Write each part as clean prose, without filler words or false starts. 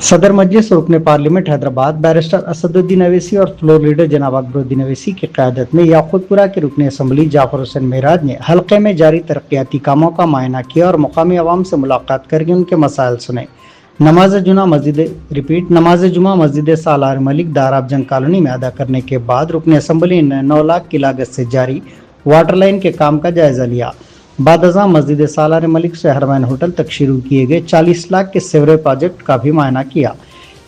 सदर मजलिस रुकन parliament Hyderabad barrister Asaduddin Owaisi और फ्लोर लीडर जनाब अकबरुद्दीन अवैसी की क़यादत में याकूतपुरा के रुकन असम्बली जाफर हुसैन मेराज ने हल्के में जारी तरक्याती कामों का मुआयना किया और मुकामी अवाम से मुलाकात करके उनके मसाइल सुने। नमाज जुमा मस्जिद सालार मलिक दाराब जंग कॉलोनी में अदा करने के बाद रुकन असम्बली ने 9 लाख की लागत से जारी वाटर लाइन के काम का जायजा लिया। बाद अज़ां मस्जिद सालार मलिक से हरमैन होटल तक शुरू किए गए 40 लाख के सीवरेज प्रोजेक्ट का भी मुआयना किया।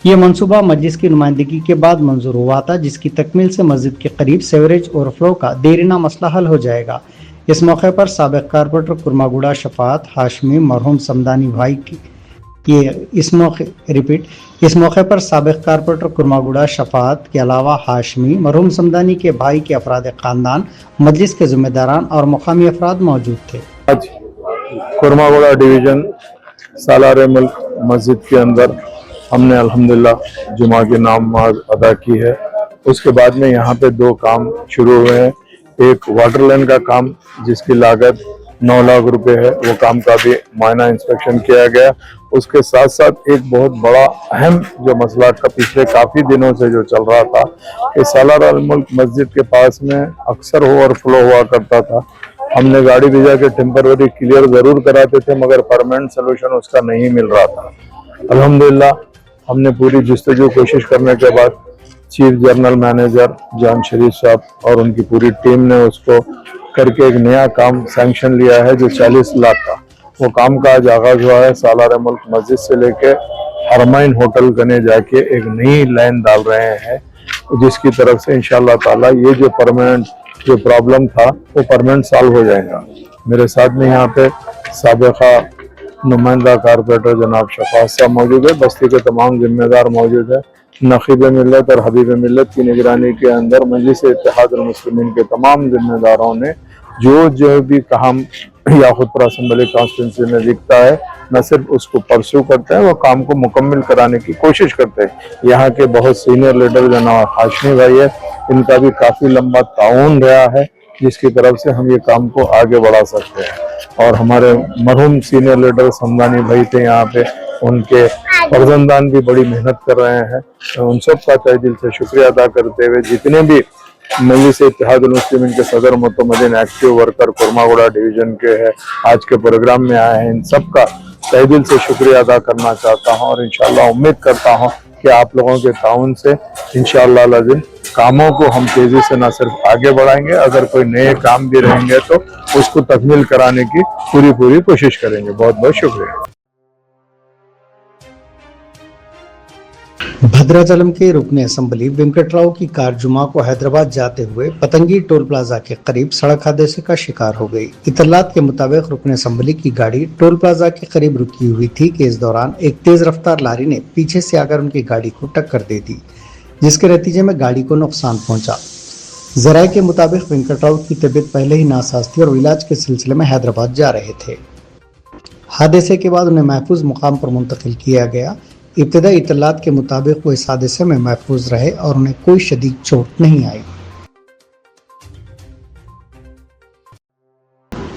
ये मंसूबा मजलिस की नुमाइंदगी के बाद मंजूर हुआ था, जिसकी तकमील से मस्जिद के करीब सीवरेज ओवरफ्लो का देरीना मसला हल हो जाएगा। इस मौके पर साबिक कारपोरेटर कुरमागुड़ा शफात हाशमी मरहूम समदानी भाई की इस मौके पर साबिक कारपोरेटर कुरमागुड़ा शफात के अलावा हाशमी मरहूम समदानी के भाई के अफराद खानदान, मजलिस के जिम्मेदारान और मुकामी अफराद मौजूद थे। आज कुरमागुड़ा डिवीजन सालार मुल्क मस्जिद के अंदर हमने अल्हम्दुलिल्लाह जुमा की नमाज अदा की है। उसके बाद में यहाँ पे 2 काम शुरू हुए हैं। एक वाटर लाइन का काम जिसकी लागत 9 लाख रुपए है, वो काम का भी मुआयना इंस्पेक्शन किया गया। उसके साथ साथ एक बहुत बड़ा अहम जो मसला का पिछले काफ़ी दिनों से जो चल रहा था कि सालार मुल्क मस्जिद के पास में अक्सर ओवरफ्लो हुआ करता था। हमने गाड़ी भेजा के टेम्पररी क्लियर ज़रूर कराते थे, मगर परमानेंट सोल्यूशन उसका नहीं मिल रहा था। अल्हम्दुलिल्लाह हमने पूरी जिस्तजू कोशिश करने के बाद चीफ जनरल मैनेजर जान शरीफ साहब और उनकी पूरी टीम ने उसको करके एक नया काम सैंक्शन लिया है जो 40 लाख का, वो काम का आज आगाज हुआ है। सालार मुल्क मस्जिद से लेके हरमैन होटल गने जाके एक नई लाइन डाल रहे हैं, जिसकी तरफ से इंशाअल्लाह ताला ये जो परमानेंट जो प्रॉब्लम था वो परमानेंट सॉल्व हो जाएगा। मेरे साथ में यहाँ पे साबिका नुमाइंदा कारपोरेटर जनाब शफात साहब मौजूद है, बस्ती के तमाम जिम्मेदार मौजूद है। नकीब मिल्लत और हबीब मिल्लत की निगरानी के अंदर मजलिस इत्तेहाद मुस्लिमीन के तमाम जिम्मेदारों ने जो भी काम याकूतपुरा असम्बली कॉन्स्टिट्यूंसी में दिखता है, न सिर्फ उसको परस्यू करते हैं, वो काम को मुकम्मल कराने की कोशिश करते हैं। यहाँ के बहुत सीनियर लीडर जनाब हाशमी भाई है, इनका भी काफ़ी लंबा ताउन रहा है, जिसकी तरफ से हम ये काम को आगे बढ़ा सकते हैं। और हमारे मरहूम सीनियर लीडर समदानी भाई थे यहाँ पे, उनके फर्जंदान भी बड़ी मेहनत कर रहे हैं। उन सब का तहे दिल से शुक्रिया अदा करते हुए जितने भी मजलिस इत्तेहाद मुस्लिमीन के सदर मुतमदीन एक्टिव वर्कर कुरमागुड़ा डिवीजन के हैं, आज के प्रोग्राम में आए हैं, इन सब का तहे दिल से शुक्रिया अदा करना चाहता हूँ। और इंशाअल्लाह उम्मीद करता हूँ कि आप लोगों के ताउन से इंशाअल्लाह लाज़िम कामों को हम तेजी से न सिर्फ आगे बढ़ाएंगे, अगर कोई नए काम भी रहेंगे तो उसको तकमील कराने की पूरी कोशिश करेंगे। बहुत बहुत शुक्रिया। भद्राचलम के रुकन असम्बली वेंकटराव की कार जुमा को हैदराबाद जाते हुए पतंगी टोल प्लाजा के करीब सड़क हादसे का शिकार हो गई। इतलात के मुताबिक रुकन असम्बली की गाड़ी टोल प्लाजा के करीब रुकी हुई थी कि इस दौरान एक तेज रफ्तार लारी ने पीछे से आकर उनकी गाड़ी को टक्कर दे दी, जिसके नतीजे में गाड़ी को नुकसान पहुंचा। जराये के मुताबिक वेंकटराव की तबीयत पहले ही नासाज थी और इलाज के सिलसिले में हैदराबाद जा रहे थे। हादसे के बाद उन्हें महफूज मुकाम पर मुंतकिल किया गया। इब्तिदाई इतलात के मुताबिक वो इस हादसे में महफूज रहे और उन्हें कोई शदीद चोट नहीं आई।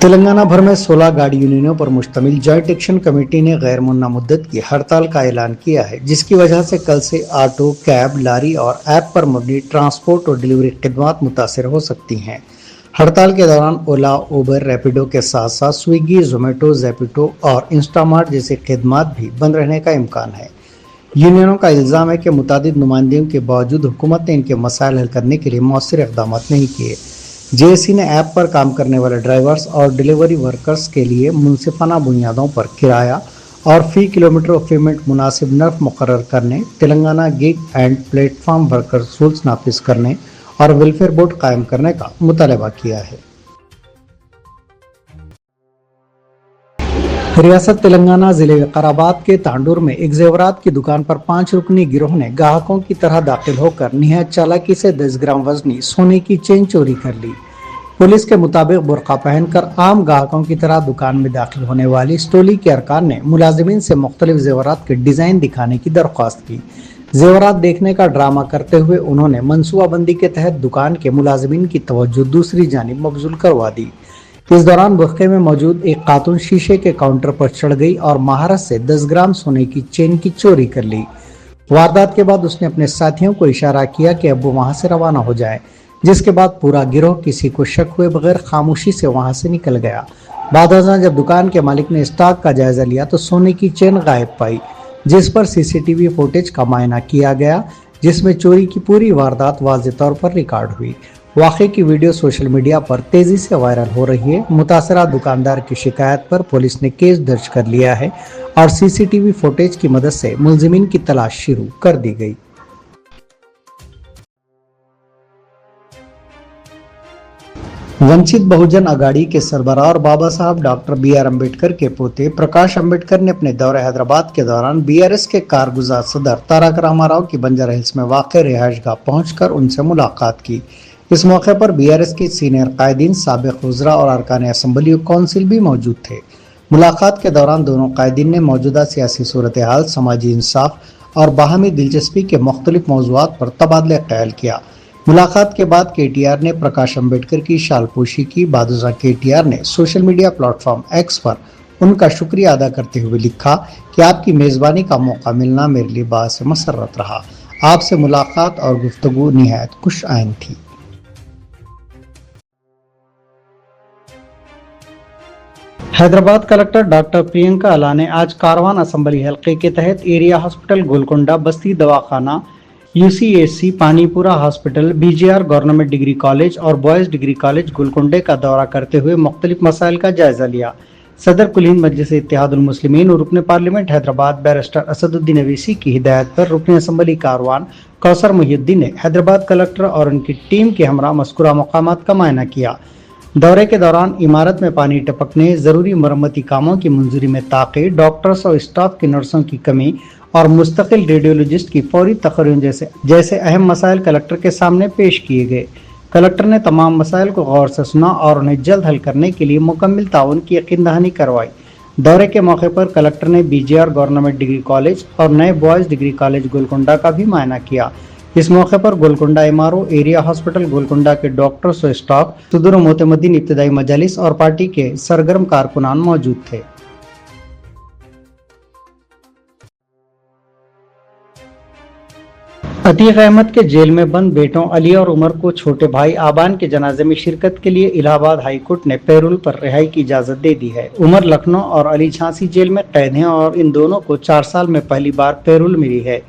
तेलंगाना भर में 16 गाड़ी यूनियनों पर मुश्तमिल जॉइंट एक्शन कमेटी ने गैर मुन्ना मुद्दत की हड़ताल का ऐलान किया है, जिसकी वजह से कल से ऑटो, कैब, लारी और ऐप पर मबनी ट्रांसपोर्ट और डिलीवरी खिदमात मुतासिर हो सकती हैं। हड़ताल के दौरान ओला, उबर, रैपिडो के साथ साथ स्विगी, जोमेटो, ज़ेपिटो और इंस्टामार्ट जैसे खिदमात भी बंद रहने का इम्कान है। यूनियनों का इल्ज़ाम है कि मुतादिद नुमाइंदगियों के बावजूद हुकूमत ने इनके मसाइल हल करने के लिए मौसर इक़दाम नहीं किए। जेएसी ने ऐप पर काम करने वाले ड्राइवर्स और डिलीवरी वर्कर्स के लिए मुनसिफाना बुनियादों पर किराया और फी किलोमीटर ऑफ पेमेंट मुनासिब नर्फ मुकर्रर करने, Telangana gig and platform workers rules नाफिज करने और वेलफेयर बोर्ड कायम करने का मुतालबा किया है। रियासत तेलंगाना जिले विकाराबाद के तांडूर में एक जेवरात की दुकान पर 5 रुकनी गिरोह ने ग्राहकों की तरह दाखिल होकर निहायत चालाकी से 10 ग्राम वजनी सोने की चेन चोरी कर ली। पुलिस के मुताबिक बुर्का पहनकर आम ग्राहकों की तरह दुकान में दाखिल होने वाली इस टोली के अरकान ने मुलाजिमीन से मुख्तलिफ जेवरात के डिजाइन दिखाने की दरख्वास्त की। जेवरात देखने का ड्रामा करते हुए उन्होंने मनसूबाबंदी के तहत दुकान के मुलाजिमीन की तवज्जो दूसरी जानिब मबजूल करवा दी। इस दौरान बुर्के में मौजूद एक खातून शीशे के काउंटर पर चढ़ गई और महारत से 10 ग्राम सोने की चेन की चोरी कर ली। वारदात के बाद उसने अपने साथियों को इशारा किया कि अब वो वहां से रवाना हो जाए, जिसके बाद पूरा गिरोह किसी को शक हुए बगैर खामोशी से वहां से निकल गया। बाद अज़ां जब दुकान के मालिक ने स्टॉक का जायजा लिया तो सोने की चेन गायब पाई, जिस पर सीसीटीवी फुटेज का मुआयना किया गया, जिसमें चोरी की पूरी वारदात वाज़ेह तौर पर रिकॉर्ड हुई। वाक़े की वीडियो सोशल मीडिया पर तेजी से वायरल हो रही है। मुतासरा दुकानदार की शिकायत पर पुलिस ने केस दर्ज कर लिया है और सीसीटीवी फुटेज की मदद से मुलजिमीन की तलाश शुरू कर दी गई। वंचित बहुजन अघाड़ी के सरबराह और बाबा साहब डॉक्टर BR अम्बेडकर के पोते प्रकाश अम्बेडकर ने अपने दौरे हैदराबाद के दौरान BRS के कारगुजार सदर तारक रामाराव की बंजारा हिल्स में वाक़ रिहाइशगाह पहुंचकर उनसे मुलाकात की। इस मौके पर BRS के सीनियर कायदीन, साबिक वज़रा और अरकान असम्बली और कौंसिल भी मौजूद थे। मुलाकात के दौरान दोनों कायदीन ने मौजूदा सियासी सूरत हाल, समाजी इंसाफ और बाहमी दिलचस्पी के मुख्तलिफ मौज़ूआत पर तबादला ख्याल किया। मुलाकात के बाद KTR ने प्रकाश अम्बेडकर की शालपोशी की। बादशाह KTR ने सोशल मीडिया प्लेटफॉर्म X पर उनका शुक्रिया अदा करते हुए लिखा कि आपकी मेज़बानी का मौका मिलना मेरे लिए बाइस मसर्रत रहा। आपसे मुलाकात और गुफ्तगू निहायत खुशआइन थी। हैदराबाद कलेक्टर डॉक्टर प्रियंका अला ने आज कारवान असम्बली हल्के के तहत एरिया हॉस्पिटल गोलकुंडा, बस्ती दवाखाना, UCSC Panipura hospital, BGR government degree college और बॉयज़ डिग्री कॉलेज गोलकुंडे का दौरा करते हुए मुख्तलिफ मसाइल का जायजा लिया। सदर कुल हिंद मजलिस इत्तेहादुल मुस्लिमीन और रुकन पार्लियामेंट हैदराबाद बैरिस्टर असदुद्दीन अवैसी की हिदायत पर रुकन असम्बली कारवान कौसर मुहियुद्दीन ने हैदराबाद कलेक्टर और उनकी टीम के हमरा मज़कूरा मकामात का मुआयना किया। दौरे के दौरान इमारत में पानी टपकने, ज़रूरी मरम्मती कामों की मंजूरी में ताक़ी, डॉक्टर्स और स्टाफ की नर्सों की कमी और मुस्तकिल रेडियोलॉजिस्ट की फौरी तकरीर जैसे अहम मसाइल कलेक्टर के सामने पेश किए गए। कलेक्टर ने तमाम मसाइल को गौर से सुना और उन्हें जल्द हल करने के लिए मुकम्मल ताउन की यकीन दहानी करवाई। दौरे के मौके पर कलेक्टर ने BGR गवर्नमेंट डिग्री कॉलेज और नए बॉयज़ डिग्री कॉलेज गोलकुंडा का भी मुआयना किया। इस मौके पर Golconda MRO, area hospital Golconda के डॉक्टर्स और स्टाफ, सदर मोतमदीन इब्तदाई मजालिस और पार्टी के सरगर्म कारकुनान मौजूद थे। अतीक अहमद के जेल में बंद बेटों अली और उमर को छोटे भाई आबान के जनाजे में शिरकत के लिए इलाहाबाद हाई कोर्ट ने पैरोल पर रिहाई की इजाजत दे दी है। उमर लखनऊ और अली झांसी जेल में कैद हैं और इन दोनों को 4 साल में पहली बार पैरोल मिली है।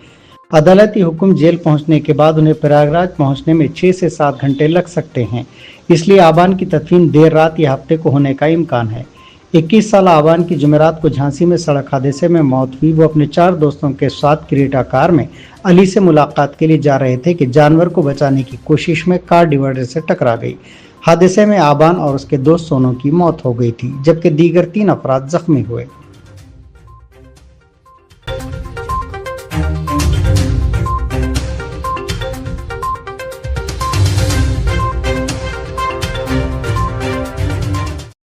अदालती हुक्म जेल पहुंचने के बाद उन्हें प्रयागराज पहुंचने में 6 से 7 घंटे लग सकते हैं, इसलिए आबान की तदफीन देर रात या हफ्ते को होने का इम्कान है। 21 साल आबान की जुमेरात को झांसी में सड़क हादसे में मौत हुई। वो अपने 4 दोस्तों के साथ क्रेटा कार में अली से मुलाकात के लिए जा रहे थे कि जानवर को बचाने की कोशिश में कार डिवाइडर से टकरा गई। हादसे में आबान और उसके दोस्त सोनू की मौत हो गई थी, जबकि दीगर 3 अफराद जख्मी हुए।